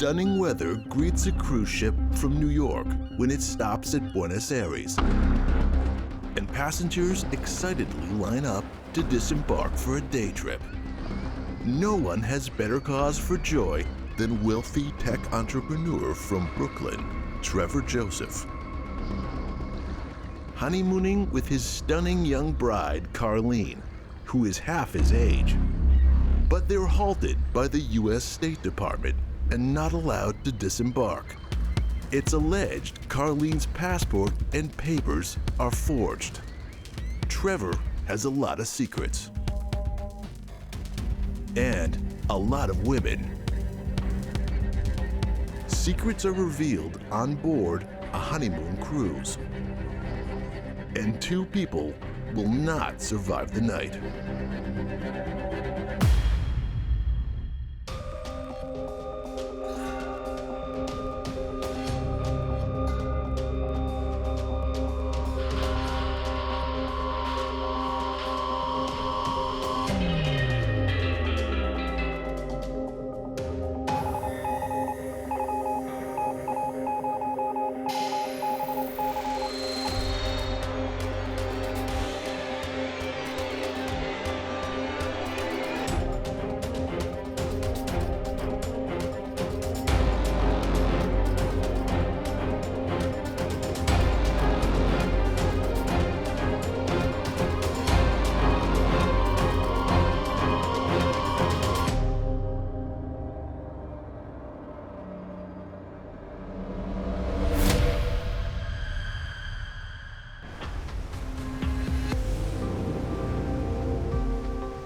Stunning weather greets a cruise ship from New York when it stops at Buenos Aires, and passengers excitedly line up to disembark for a day trip. No one has better cause for joy than wealthy tech entrepreneur from Brooklyn, Trevor Joseph. Honeymooning with his stunning young bride, Carlene, who is half his age. But they're halted by the U.S. State Department and not allowed to disembark. It's alleged Carlene's passport and papers are forged. Trevor has a lot of secrets. And a lot of women. Secrets are revealed on board a honeymoon cruise. And 2 people will not survive the night.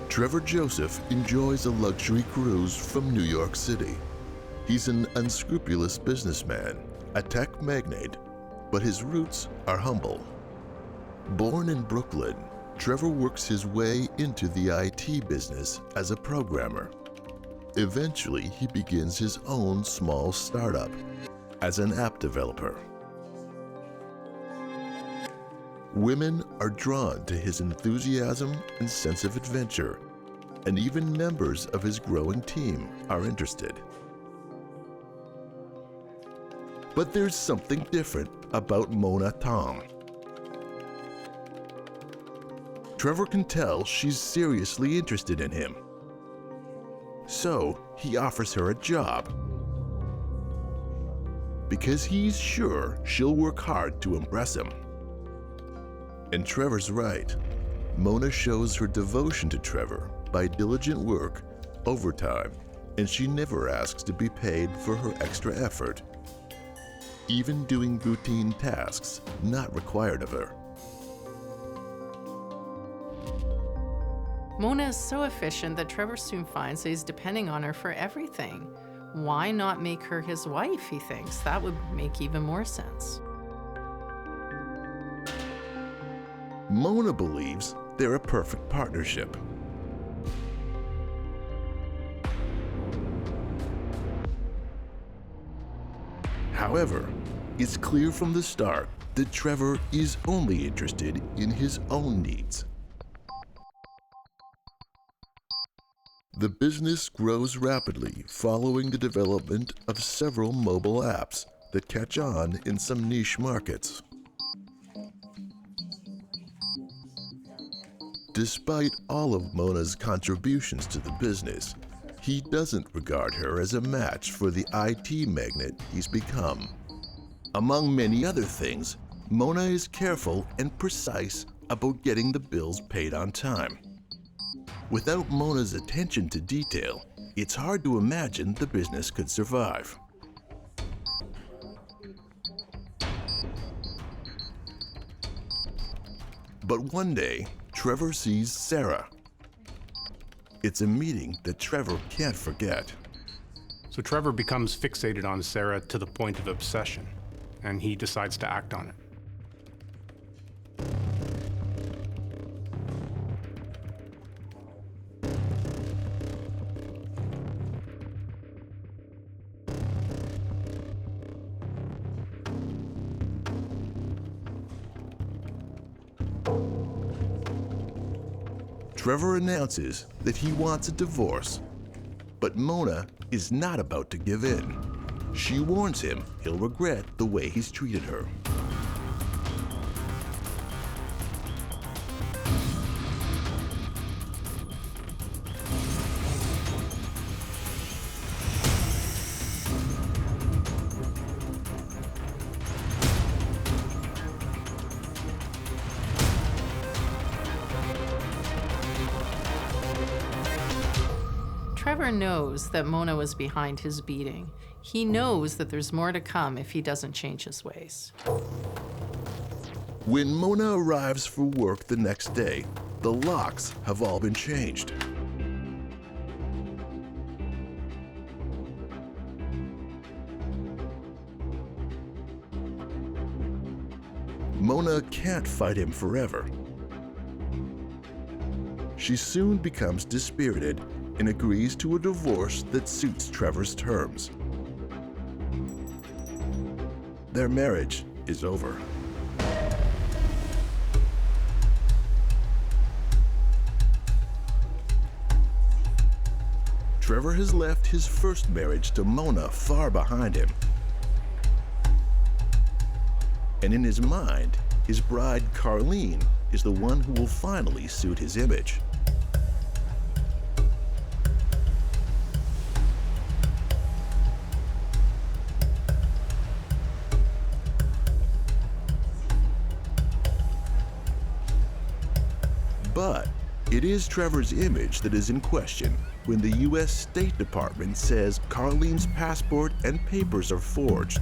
Trevor Joseph enjoys a luxury cruise from New York City. He's an unscrupulous businessman, a tech magnate, but his roots are humble. Born in Brooklyn, Trevor works his way into the IT business as a programmer. Eventually, he begins his own small startup as an app developer. Women are drawn to his enthusiasm and sense of adventure, and even members of his growing team are interested. But there's something different about Mona Tom. Trevor can tell she's seriously interested in him. So he offers her a job, because he's sure she'll work hard to impress him. And Trevor's right. Mona shows her devotion to Trevor by diligent work, overtime, and she never asks to be paid for her extra effort, even doing routine tasks not required of her. Mona is so efficient that Trevor soon finds that he's depending on her for everything. Why not make her his wife, he thinks? That would make even more sense. Mona believes they're a perfect partnership. However, it's clear from the start that Trevor is only interested in his own needs. The business grows rapidly following the development of several mobile apps that catch on in some niche markets. Despite all of Mona's contributions to the business, he doesn't regard her as a match for the IT magnate he's become. Among many other things, Mona is careful and precise about getting the bills paid on time. Without Mona's attention to detail, it's hard to imagine the business could survive. But one day, Trevor sees Sarah. It's a meeting that Trevor can't forget. So Trevor becomes fixated on Sarah to the point of obsession, and he decides to act on it. Trevor announces that he wants a divorce, but Mona is not about to give in. She warns him he'll regret the way he's treated her. Trevor knows that Mona was behind his beating. He knows that there's more to come if he doesn't change his ways. When Mona arrives for work the next day, the locks have all been changed. Mona can't fight him forever. She soon becomes dispirited and agrees to a divorce that suits Trevor's terms. Their marriage is over. Trevor has left his first marriage to Mona far behind him. And in his mind, his bride Carlene is the one who will finally suit his image. But it is Trevor's image that is in question when the U.S. State Department says Carlene's passport and papers are forged.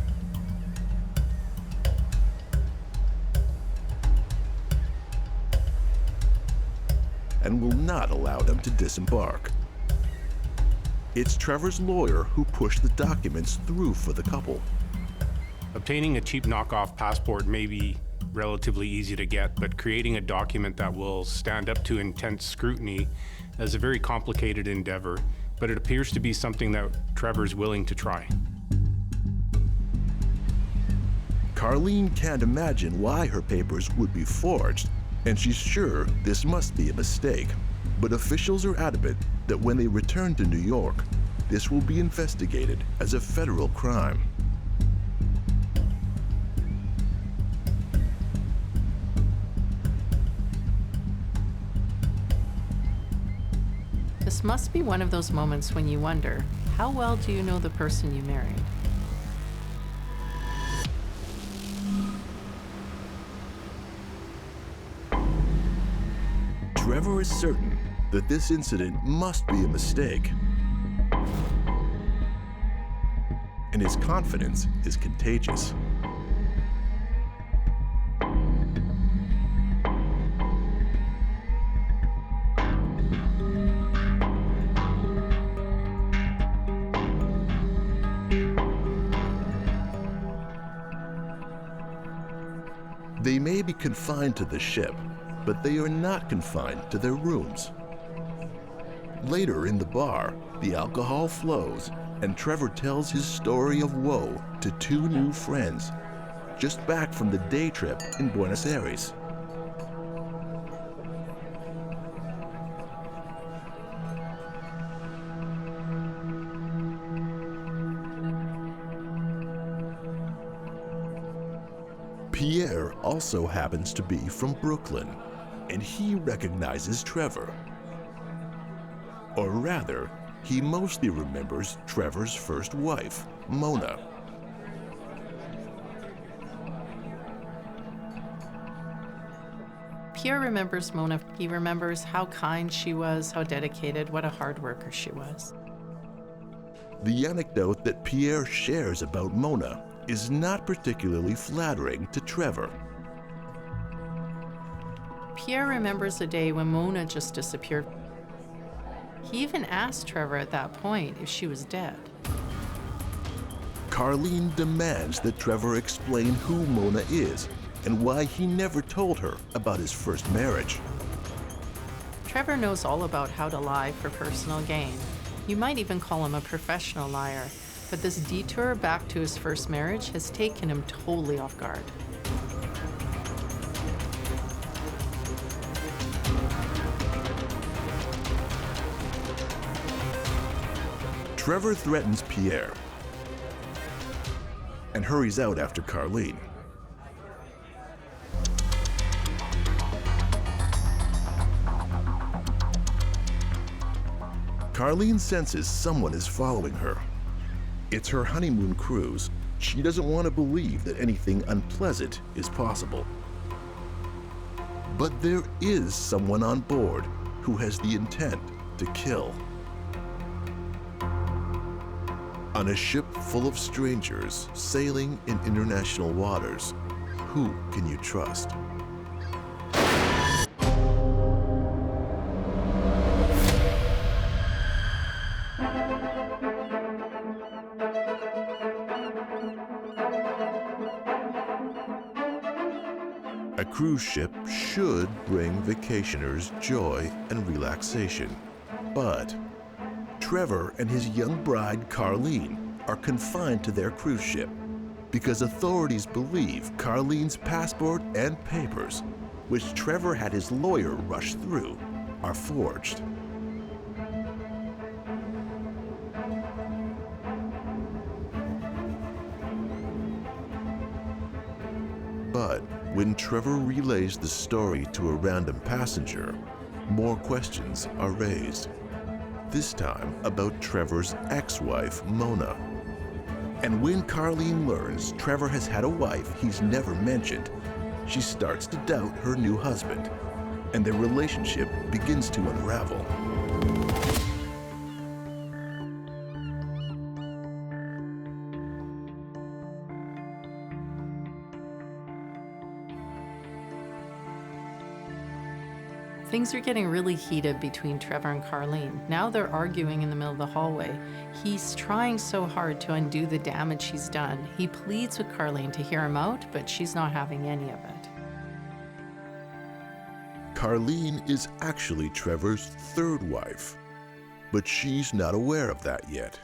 And will not allow them to disembark. It's Trevor's lawyer who pushed the documents through for the couple. Obtaining a cheap knockoff passport may be relatively easy to get, but creating a document that will stand up to intense scrutiny is a very complicated endeavor, but it appears to be something that Trevor's willing to try. Carlene can't imagine why her papers would be forged, and she's sure this must be a mistake. But officials are adamant that when they return to New York, this will be investigated as a federal crime. This must be one of those moments when you wonder, how well do you know the person you married? Trevor is certain that this incident must be a mistake. And his confidence is contagious. They may be confined to the ship, but they are not confined to their rooms. Later in the bar, the alcohol flows, and Trevor tells his story of woe to two new friends, just back from the day trip in Buenos Aires. Pierre also happens to be from Brooklyn, and he recognizes Trevor. Or rather, he mostly remembers Trevor's first wife, Mona. Pierre remembers Mona. He remembers how kind she was, how dedicated, what a hard worker she was. The anecdote that Pierre shares about Mona is not particularly flattering to Trevor. Pierre remembers a day when Mona just disappeared. He even asked Trevor at that point if she was dead. Carlene demands that Trevor explain who Mona is and why he never told her about his first marriage. Trevor knows all about how to lie for personal gain. You might even call him a professional liar, but this detour back to his first marriage has taken him totally off guard. Trevor threatens Pierre. and hurries out after Carlene. Carlene senses someone is following her. It's her honeymoon cruise. She doesn't want to believe that anything unpleasant is possible. But there is someone on board who has the intent to kill. On a ship full of strangers sailing in international waters, who can you trust? A cruise ship should bring vacationers joy and relaxation, but Trevor and his young bride Carlene are confined to their cruise ship because authorities believe Carlene's passport and papers, which Trevor had his lawyer rush through, are forged. But when Trevor relays the story to a random passenger, more questions are raised. This time about Trevor's ex-wife, Mona. And when Carlene learns Trevor has had a wife he's never mentioned, she starts to doubt her new husband, and their relationship begins to unravel. Things are getting really heated between Trevor and Carlene. Now they're arguing in the middle of the hallway. He's trying so hard to undo the damage she's done. He pleads with Carlene to hear him out, but she's not having any of it. Carlene is actually Trevor's third wife, but she's not aware of that yet.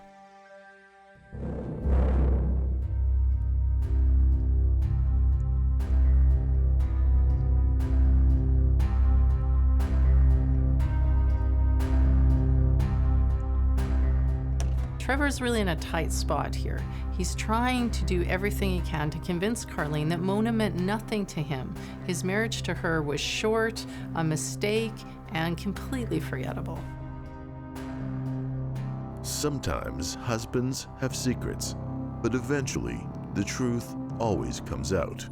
Trevor's really in a tight spot here. He's trying to do everything he can to convince Carlene that Mona meant nothing to him. His marriage to her was short, a mistake, and completely forgettable. Sometimes husbands have secrets, but eventually the truth always comes out.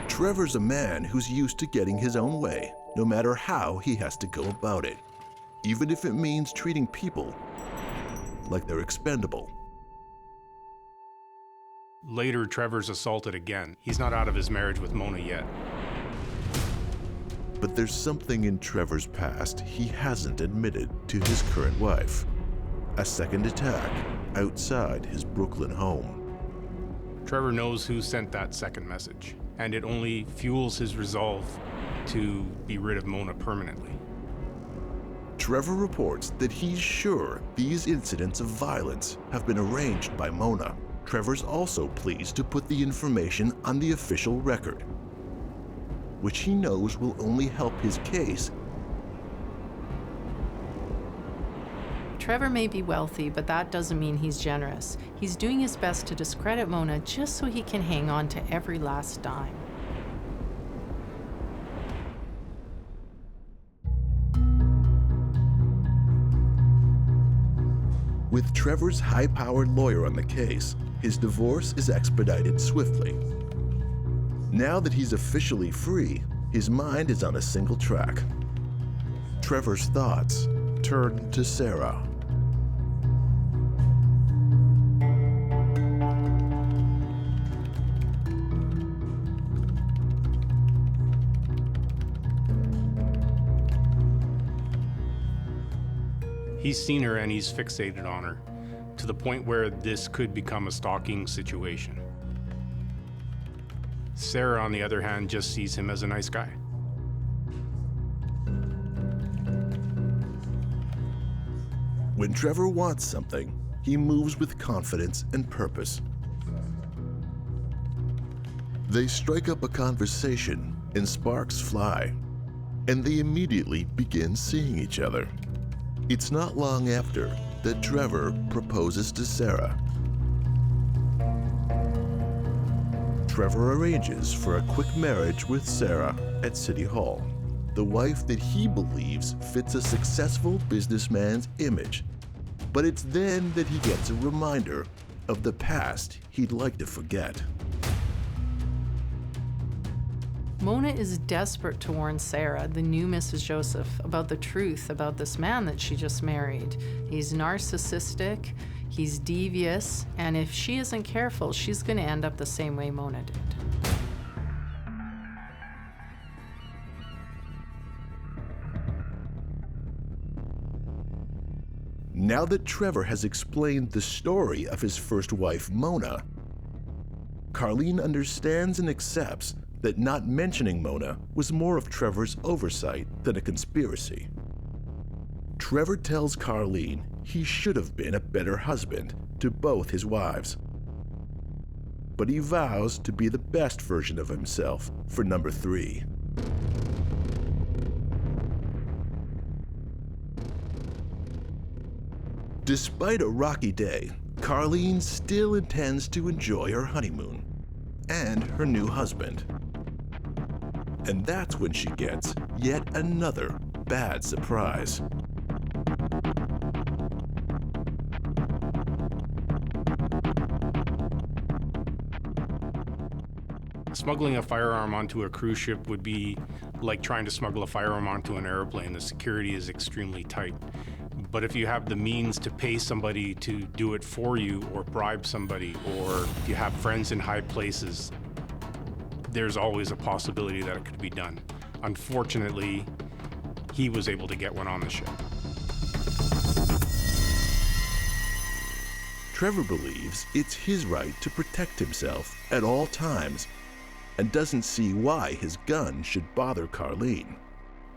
Trevor's a man who's used to getting his own way, no matter how he has to go about it, even if it means treating people like they're expendable. Later, Trevor's assaulted again. He's not out of his marriage with Mona yet. But there's something in Trevor's past he hasn't admitted to his current wife. A second attack outside his Brooklyn home. Trevor knows who sent that second message, and it only fuels his resolve to be rid of Mona permanently. Trevor reports that he's sure these incidents of violence have been arranged by Mona. Trevor's also pleased to put the information on the official record, which he knows will only help his case. Trevor may be wealthy, but that doesn't mean he's generous. He's doing his best to discredit Mona just so he can hang on to every last dime. With Trevor's high-powered lawyer on the case, his divorce is expedited swiftly. Now that he's officially free, his mind is on a single track. Trevor's thoughts turn to Sarah. He's seen her and he's fixated on her, to the point where this could become a stalking situation. Sarah, on the other hand, just sees him as a nice guy. When Trevor wants something, he moves with confidence and purpose. They strike up a conversation and sparks fly, and they immediately begin seeing each other. It's not long after that Trevor proposes to Sarah. Trevor arranges for a quick marriage with Sarah at City Hall, the wife that he believes fits a successful businessman's image. But it's then that he gets a reminder of the past he'd like to forget. Mona is desperate to warn Sarah, the new Mrs. Joseph, about the truth about this man that she just married. He's narcissistic, he's devious, and if she isn't careful, she's going to end up the same way Mona did. Now that Trevor has explained the story of his first wife, Mona, Carlene understands and accepts that not mentioning Mona was more of Trevor's oversight than a conspiracy. Trevor tells Carlene he should have been a better husband to both his wives. But he vows to be the best version of himself for number 3. Despite a rocky day, Carlene still intends to enjoy her honeymoon and her new husband. And that's when she gets yet another bad surprise. Smuggling a firearm onto a cruise ship would be like trying to smuggle a firearm onto an airplane. The security is extremely tight. But if you have the means to pay somebody to do it for you, or bribe somebody, or you have friends in high places, there's always a possibility that it could be done. Unfortunately, he was able to get one on the ship. Trevor believes it's his right to protect himself at all times and doesn't see why his gun should bother Carlene.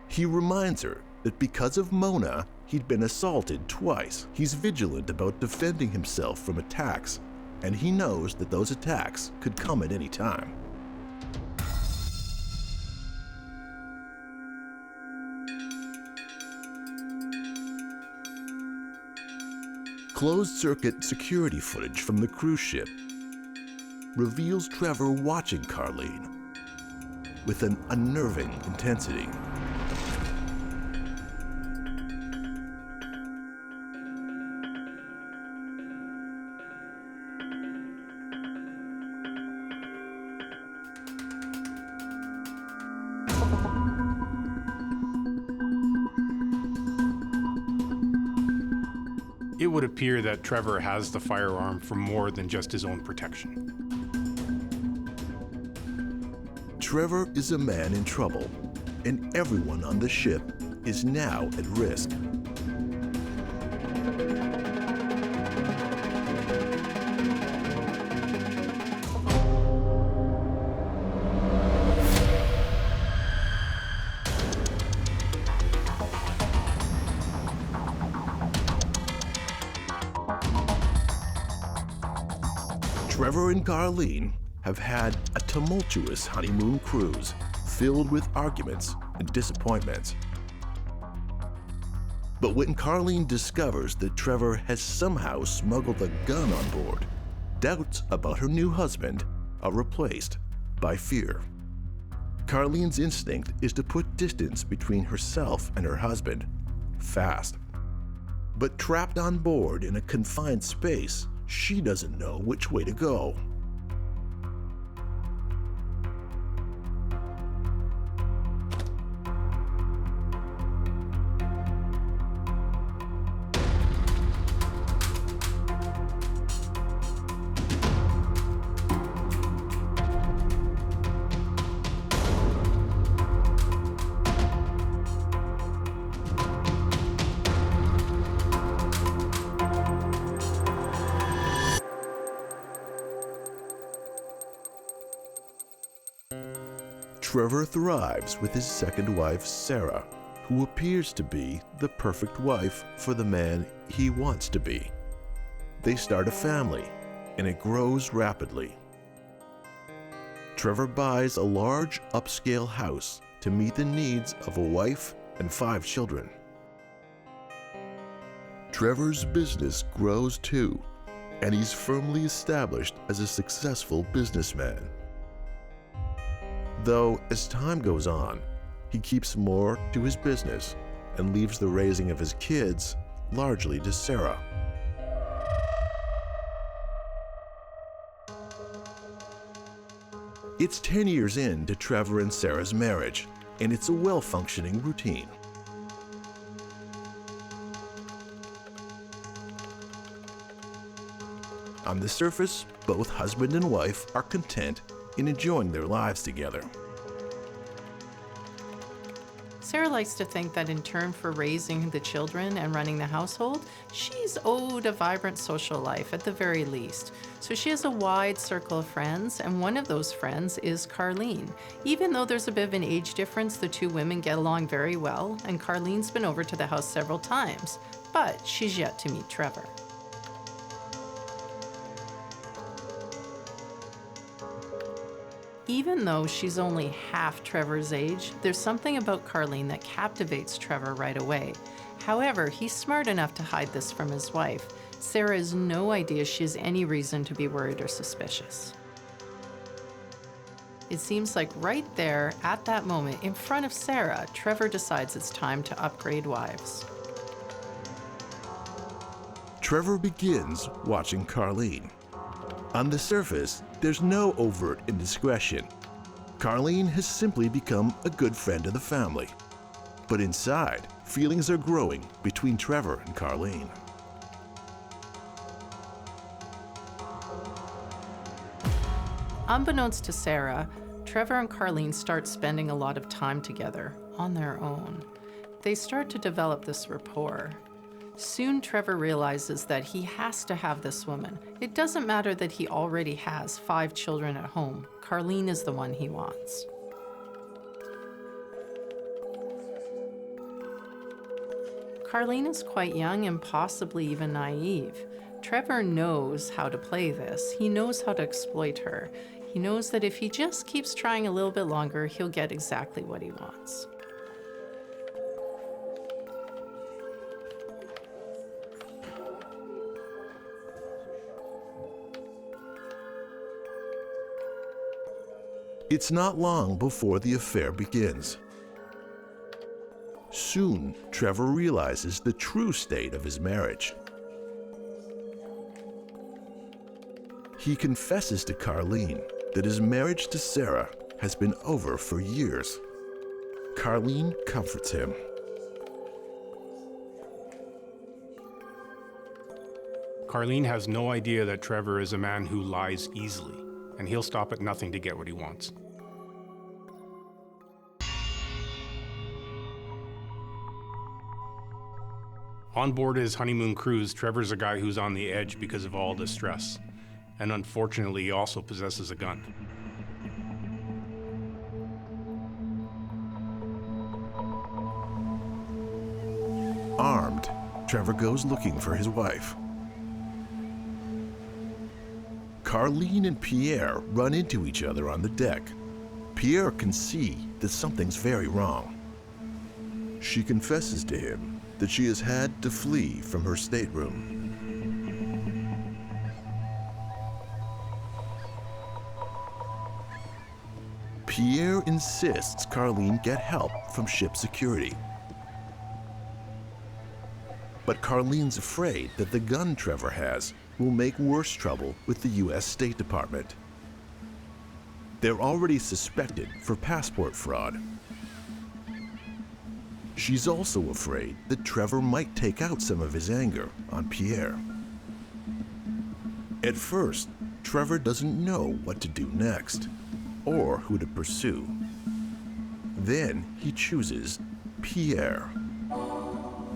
He reminds her that because of Mona, he'd been assaulted twice. He's vigilant about defending himself from attacks, and he knows that those attacks could come at any time. Closed-circuit security footage from the cruise ship reveals Trevor watching Carlene with an unnerving intensity. It would appear that Trevor has the firearm for more than just his own protection. Trevor is a man in trouble, and everyone on the ship is now at risk. Trevor and Carlene have had a tumultuous honeymoon cruise filled with arguments and disappointments. But when Carlene discovers that Trevor has somehow smuggled a gun on board, doubts about her new husband are replaced by fear. Carlene's instinct is to put distance between herself and her husband fast. But trapped on board in a confined space, she doesn't know which way to go. Trevor thrives with his second wife, Sarah, who appears to be the perfect wife for the man he wants to be. They start a family, and it grows rapidly. Trevor buys a large upscale house to meet the needs of a wife and 5 children. Trevor's business grows too, and he's firmly established as a successful businessman. Though, as time goes on, he keeps more to his business and leaves the raising of his kids largely to Sarah. It's 10 years into Trevor and Sarah's marriage, and it's a well-functioning routine. On the surface, both husband and wife are content in enjoying their lives together. Sarah likes to think that in turn for raising the children and running the household, she's owed a vibrant social life at the very least. So she has a wide circle of friends, and one of those friends is Carlene. Even though there's a bit of an age difference, the two women get along very well, and Carlene's been over to the house several times, but she's yet to meet Trevor. Even though she's only half Trevor's age, there's something about Carlene that captivates Trevor right away. However, he's smart enough to hide this from his wife. Sarah has no idea she has any reason to be worried or suspicious. It seems like right there, at that moment, in front of Sarah, Trevor decides it's time to upgrade wives. Trevor begins watching Carlene. On the surface, there's no overt indiscretion. Carlene has simply become a good friend of the family. But inside, feelings are growing between Trevor and Carlene. Unbeknownst to Sarah, Trevor and Carlene start spending a lot of time together on their own. They start to develop this rapport. Soon, Trevor realizes that he has to have this woman. It doesn't matter that he already has 5 children at home. Carlene is the one he wants. Carlene is quite young and possibly even naive. Trevor knows how to play this. He knows how to exploit her. He knows that if he just keeps trying a little bit longer, he'll get exactly what he wants. It's not long before the affair begins. Soon, Trevor realizes the true state of his marriage. He confesses to Carlene that his marriage to Sarah has been over for years. Carlene comforts him. Carlene has no idea that Trevor is a man who lies easily, and he'll stop at nothing to get what he wants. On board his honeymoon cruise, Trevor's a guy who's on the edge because of all the stress. And unfortunately, he also possesses a gun. Armed, Trevor goes looking for his wife. Carlene and Pierre run into each other on the deck. Pierre can see that something's very wrong. She confesses to him that she has had to flee from her stateroom. Pierre insists Carlene get help from ship security. But Carlene's afraid that the gun Trevor has will make worse trouble with the U.S. State Department. They're already suspected for passport fraud. She's also afraid that Trevor might take out some of his anger on Pierre. At first, Trevor doesn't know what to do next, or who to pursue. Then he chooses Pierre.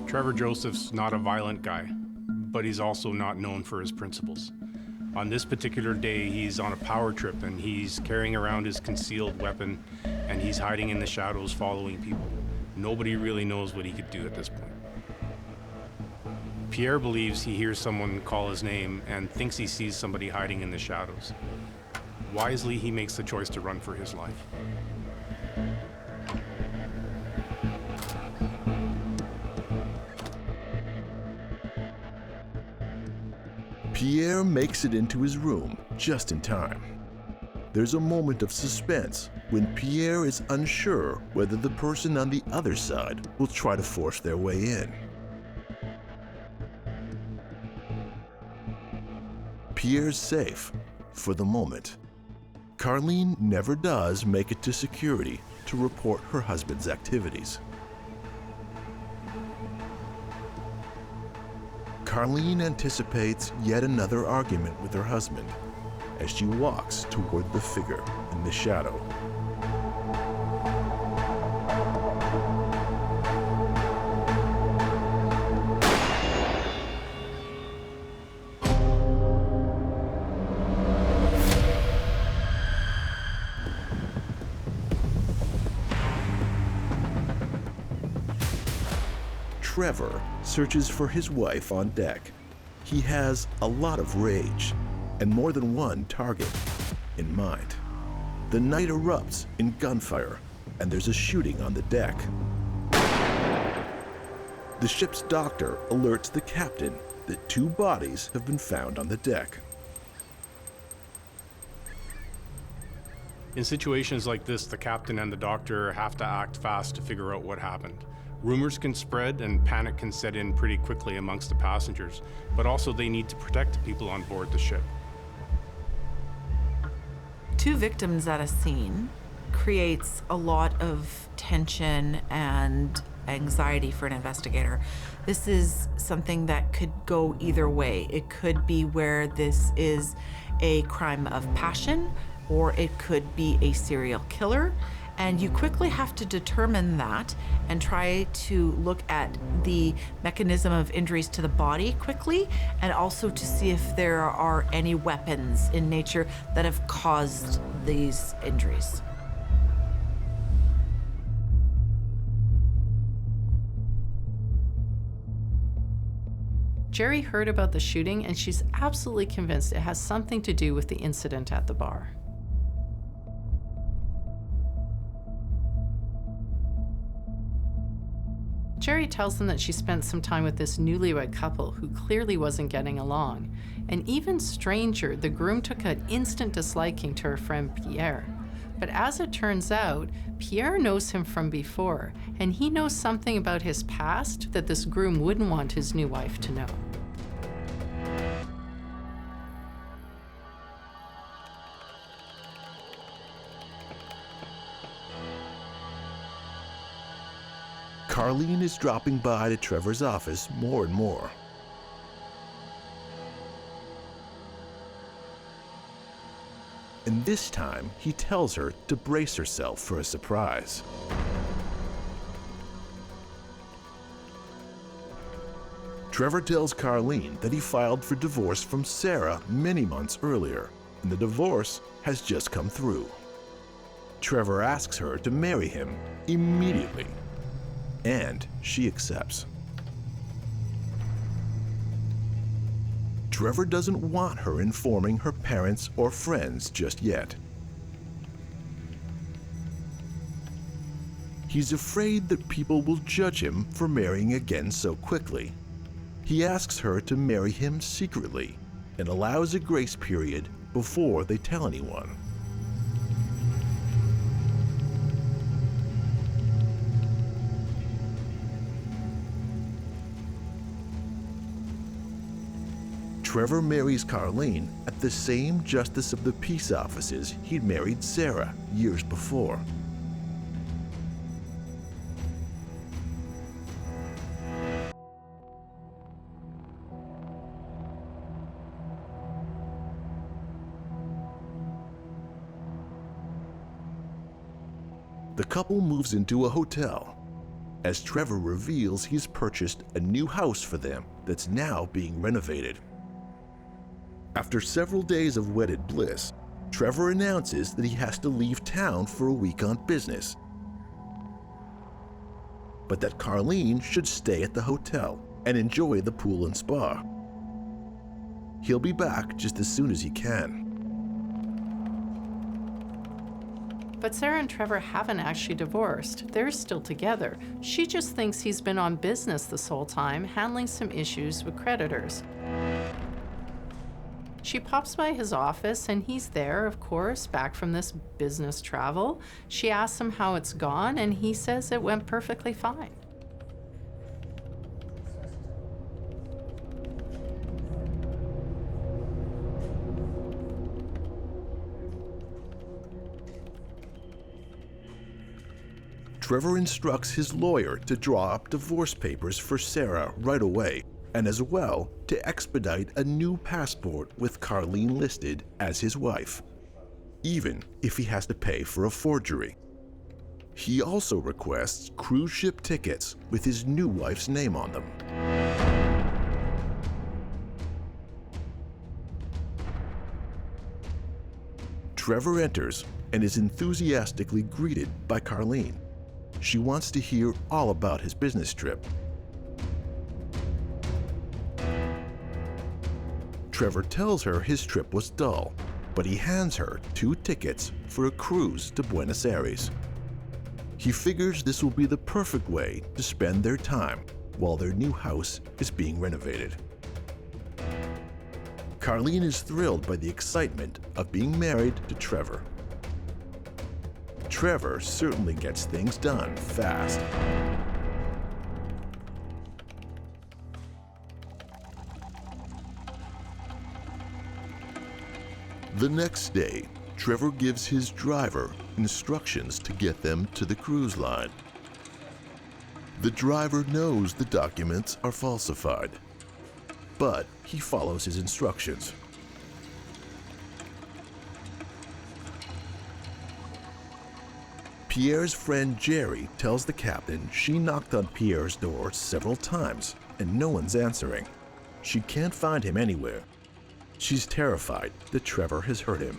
Trevor Joseph's not a violent guy, but he's also not known for his principles. On this particular day, he's on a power trip and he's carrying around his concealed weapon and he's hiding in the shadows following people. Nobody really knows what he could do at this point. Pierre believes he hears someone call his name and thinks he sees somebody hiding in the shadows. Wisely, he makes the choice to run for his life. Pierre makes it into his room just in time. There's a moment of suspense when Pierre is unsure whether the person on the other side will try to force their way in. Pierre's safe for the moment. Carlene never does make it to security to report her husband's activities. Carlene anticipates yet another argument with her husband as she walks toward the figure in the shadow. Trevor searches for his wife on deck. He has a lot of rage and more than one target in mind. The night erupts in gunfire and there's a shooting on the deck. The ship's doctor alerts the captain that 2 bodies have been found on the deck. In situations like this, the captain and the doctor have to act fast to figure out what happened. Rumors can spread and panic can set in pretty quickly amongst the passengers, but also they need to protect the people on board the ship. 2 victims at a scene creates a lot of tension and anxiety for an investigator. This is something that could go either way. It could be where this is a crime of passion, or it could be a serial killer. And you quickly have to determine that and try to look at the mechanism of injuries to the body quickly, and also to see if there are any weapons in nature that have caused these injuries. Jerry heard about the shooting and she's absolutely convinced it has something to do with the incident at the bar. Jerry tells them that she spent some time with this newlywed couple who clearly wasn't getting along. And even stranger, the groom took an instant disliking to her friend Pierre. But as it turns out, Pierre knows him from before, and he knows something about his past that this groom wouldn't want his new wife to know. Carlene is dropping by to Trevor's office more and more. And this time, he tells her to brace herself for a surprise. Trevor tells Carlene that he filed for divorce from Sarah many months earlier, and the divorce has just come through. Trevor asks her to marry him immediately, and she accepts. Trevor doesn't want her informing her parents or friends just yet. He's afraid that people will judge him for marrying again so quickly. He asks her to marry him secretly and allows a grace period before they tell anyone. Trevor marries Carlene at the same Justice of the Peace offices he'd married Sarah years before. The couple moves into a hotel as Trevor reveals he's purchased a new house for them that's now being renovated. After several days of wedded bliss, Trevor announces that he has to leave town for a week on business, but that Carlene should stay at the hotel and enjoy the pool and spa. He'll be back just as soon as he can. But Sarah and Trevor haven't actually divorced. They're still together. She just thinks he's been on business this whole time, handling some issues with creditors. She pops by his office and he's there, of course, back from this business travel. She asks him how it's gone and he says it went perfectly fine. Trevor instructs his lawyer to draw up divorce papers for Sarah right away, and as well to expedite a new passport with Carlene listed as his wife, even if he has to pay for a forgery. He also requests cruise ship tickets with his new wife's name on them. Trevor enters and is enthusiastically greeted by Carlene. She wants to hear all about his business trip. Trevor tells her his trip was dull, but he hands her 2 tickets for a cruise to Buenos Aires. He figures this will be the perfect way to spend their time while their new house is being renovated. Carlene is thrilled by the excitement of being married to Trevor. Trevor certainly gets things done fast. The next day, Trevor gives his driver instructions to get them to the cruise line. The driver knows the documents are falsified, but he follows his instructions. Pierre's friend Jerry tells the captain she knocked on Pierre's door several times and no one's answering. She can't find him anywhere. She's terrified that Trevor has hurt him.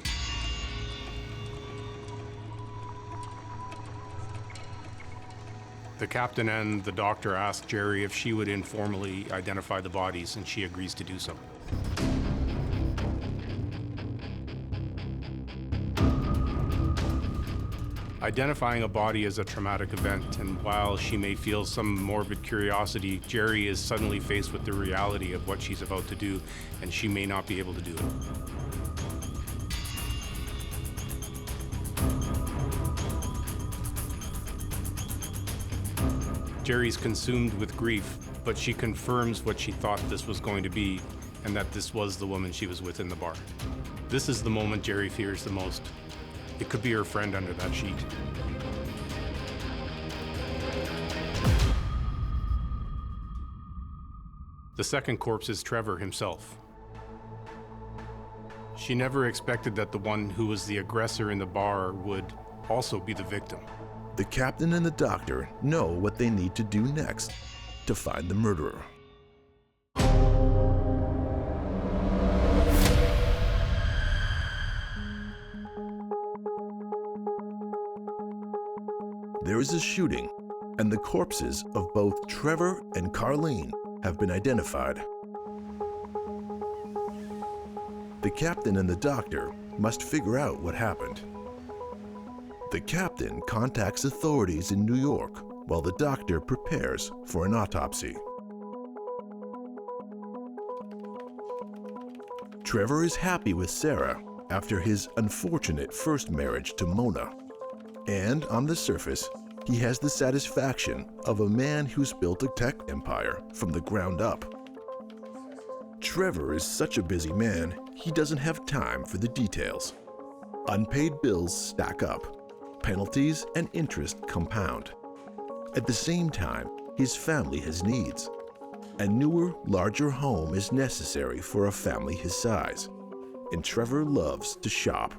The captain and the doctor ask Jerry if she would informally identify the bodies, and she agrees to do so. Identifying a body is a traumatic event, and while she may feel some morbid curiosity, Jerry is suddenly faced with the reality of what she's about to do, and she may not be able to do it. Jerry's consumed with grief, but she confirms what she thought this was going to be, and that this was the woman she was with in the bar. This is the moment Jerry fears the most. It could be her friend under that sheet. The second corpse is Trevor himself. She never expected that the one who was the aggressor in the bar would also be the victim. The captain and the doctor know what they need to do next to find the murderer. There is a shooting, and the corpses of both Trevor and Carlene have been identified. The captain and the doctor must figure out what happened. The captain contacts authorities in New York while the doctor prepares for an autopsy. Trevor is happy with Sarah after his unfortunate first marriage to Mona. And on the surface, he has the satisfaction of a man who's built a tech empire from the ground up. Trevor is such a busy man, he doesn't have time for the details. Unpaid bills stack up. Penalties and interest compound. At the same time, his family has needs. A newer, larger home is necessary for a family his size, and Trevor loves to shop.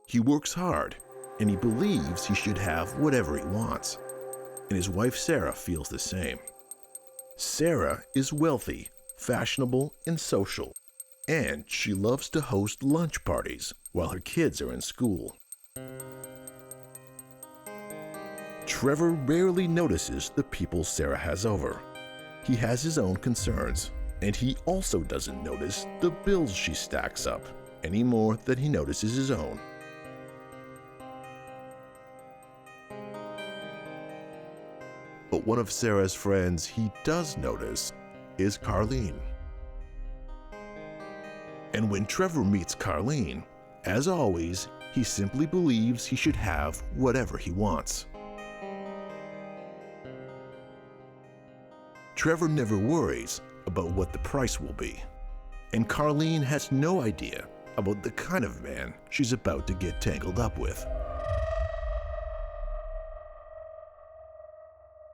He works hard, and he believes he should have whatever he wants, and his wife Sarah feels the same. Sarah is wealthy, fashionable, and social, and she loves to host lunch parties while her kids are in school. Trevor rarely notices the people Sarah has over. He has his own concerns, and he also doesn't notice the bills she stacks up any more than he notices his own. But one of Sarah's friends he does notice is Carlene. And when Trevor meets Carlene, as always, he simply believes he should have whatever he wants. Trevor never worries about what the price will be, and Carlene has no idea about the kind of man she's about to get tangled up with.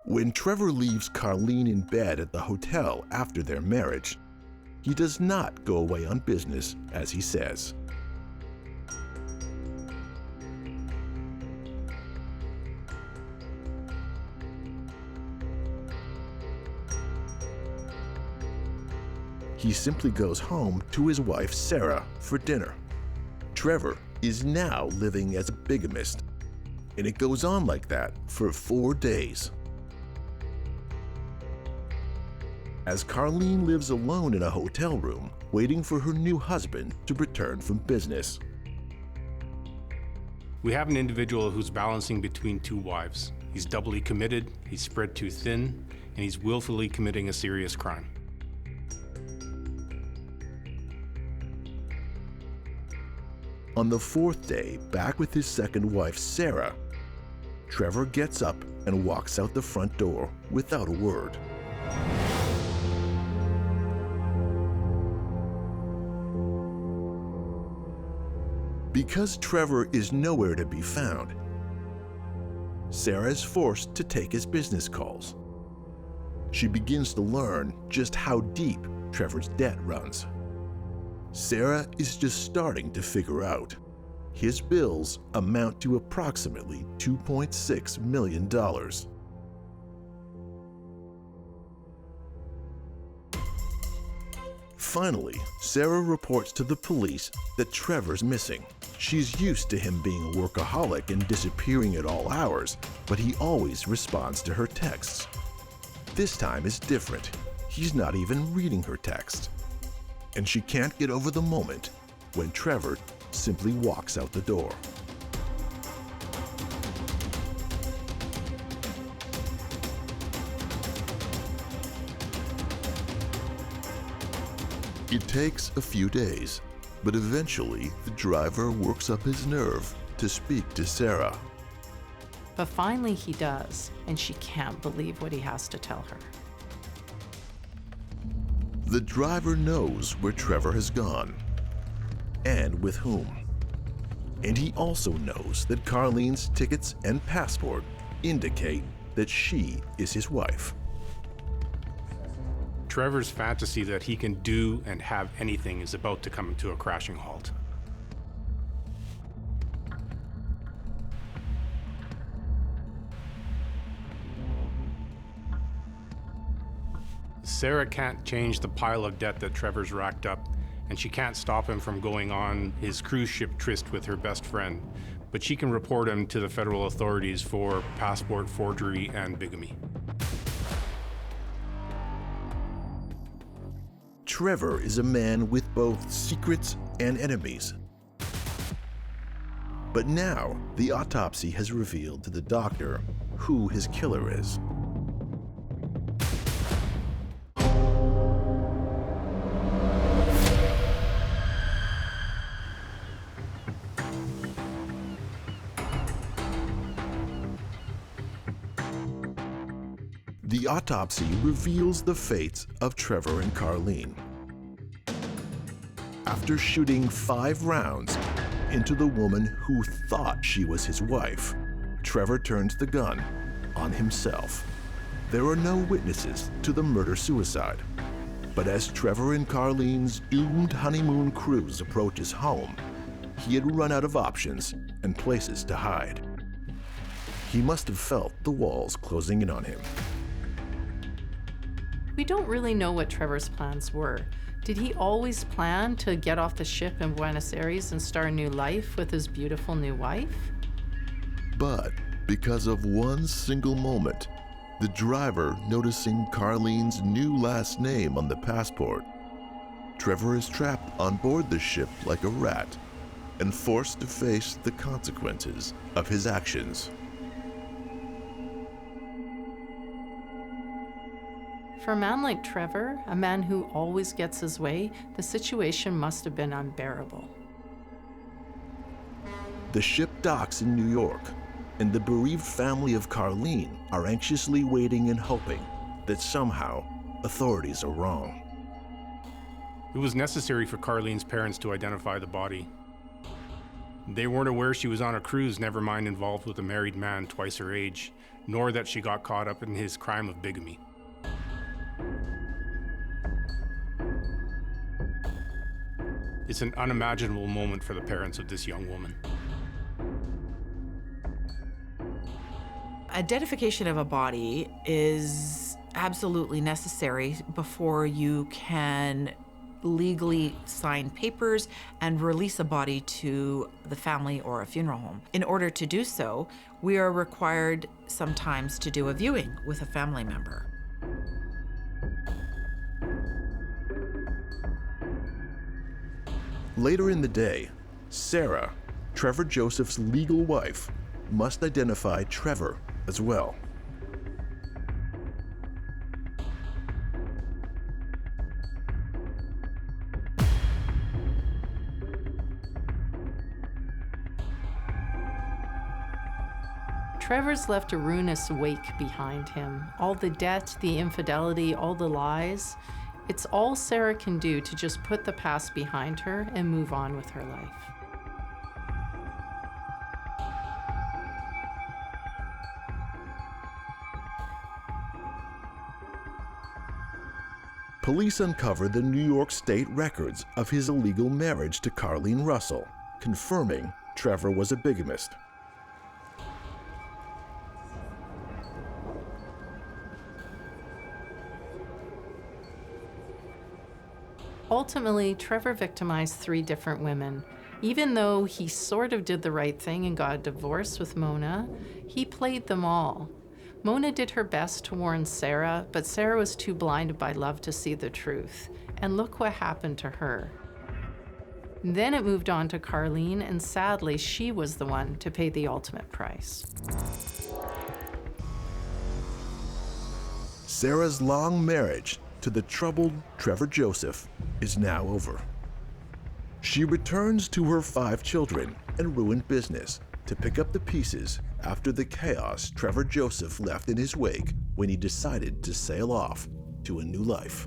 When Trevor leaves Carlene in bed at the hotel after their marriage, he does not go away on business, as he says. He simply goes home to his wife Sarah for dinner. Trevor is now living as a bigamist, and it goes on like that for 4 days. As Carlene lives alone in a hotel room, waiting for her new husband to return from business. We have an individual who's balancing between two wives. He's doubly committed, he's spread too thin, and he's willfully committing a serious crime. On the 4th day, back with his second wife, Sarah, Trevor gets up and walks out the front door without a word. Because Trevor is nowhere to be found, Sarah is forced to take his business calls. She begins to learn just how deep Trevor's debt runs. Sarah is just starting to figure out his bills amount to approximately $2.6 million. Finally, Sarah reports to the police that Trevor's missing. She's used to him being a workaholic and disappearing at all hours, but he always responds to her texts. This time is different. He's not even reading her text. And she can't get over the moment when Trevor simply walks out the door. It takes a few days, but eventually the driver works up his nerve to speak to Sarah. But finally he does, and she can't believe what he has to tell her. The driver knows where Trevor has gone, and with whom. And he also knows that Carlene's tickets and passport indicate that she is his wife. Trevor's fantasy that he can do and have anything is about to come to a crashing halt. Sarah can't change the pile of debt that Trevor's racked up, and she can't stop him from going on his cruise ship tryst with her best friend, but she can report him to the federal authorities for passport forgery and bigamy. Trevor is a man with both secrets and enemies. But now, the autopsy has revealed to the doctor who his killer is. The autopsy reveals the fates of Trevor and Carlene. After shooting 5 rounds into the woman who thought she was his wife, Trevor turns the gun on himself. There are no witnesses to the murder-suicide, but as Trevor and Carlene's doomed honeymoon cruise approaches home, he had run out of options and places to hide. He must have felt the walls closing in on him. We don't really know what Trevor's plans were. Did he always plan to get off the ship in Buenos Aires and start a new life with his beautiful new wife? But because of one single moment, the driver noticing Carlene's new last name on the passport, Trevor is trapped on board the ship like a rat and forced to face the consequences of his actions. For a man like Trevor, a man who always gets his way, the situation must have been unbearable. The ship docks in New York, and the bereaved family of Carlene are anxiously waiting and hoping that somehow authorities are wrong. It was necessary for Carlene's parents to identify the body. They weren't aware she was on a cruise, never mind involved with a married man twice her age, nor that she got caught up in his crime of bigamy. It's an unimaginable moment for the parents of this young woman. Identification of a body is absolutely necessary before you can legally sign papers and release a body to the family or a funeral home. In order to do so, we are required sometimes to do a viewing with a family member. Later in the day, Sarah, Trevor Joseph's legal wife, must identify Trevor as well. Trevor's left a ruinous wake behind him. All the debt, the infidelity, all the lies. It's all Sarah can do to just put the past behind her and move on with her life. Police uncover the New York State records of his illegal marriage to Carlene Russel, confirming Trevor was a bigamist. Ultimately, Trevor victimized 3 different women. Even though he sort of did the right thing and got a divorce with Mona, he played them all. Mona did her best to warn Sarah, but Sarah was too blinded by love to see the truth. And look what happened to her. Then it moved on to Carlene, and sadly, she was the one to pay the ultimate price. Sarah's long marriage to the troubled Trevor Joseph is now over. She returns to her 5 children and ruined business to pick up the pieces after the chaos Trevor Joseph left in his wake when he decided to sail off to a new life.